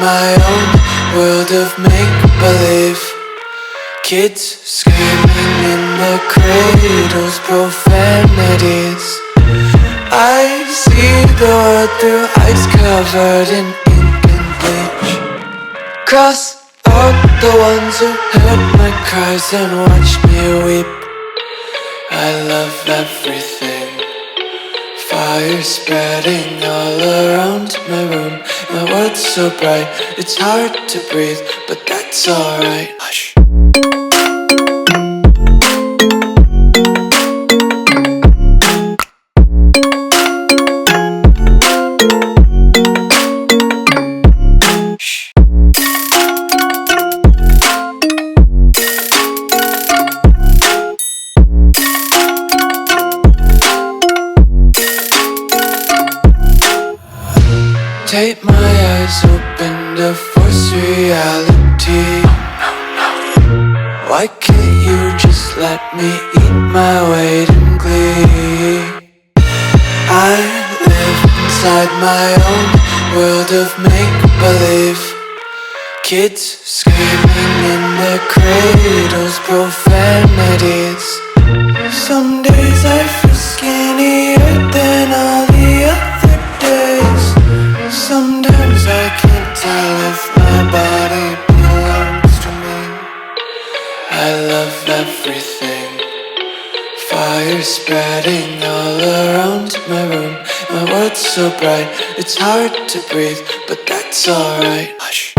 my own world of make-believe. Kids screaming in the cradles, profanities. I see the world through ice covered in ink and bleach. Cross out the ones who heard my cries and watched me weep. I love everything. Fire spreading all around my room. My world's so bright, it's hard to breathe, but that's alright. Hush. Tape my eyes open to force reality. Why can't you just let me eat my weight in glee? I live inside my own world of make-believe. Kids screaming in their cradles, profanities. Some days I feel skinnier than all the other days. Sometimes I can't tell if my body belongs to me. I love everything. Fire spreading all around my room. My world's so bright, it's hard to breathe, but that's alright. Hush.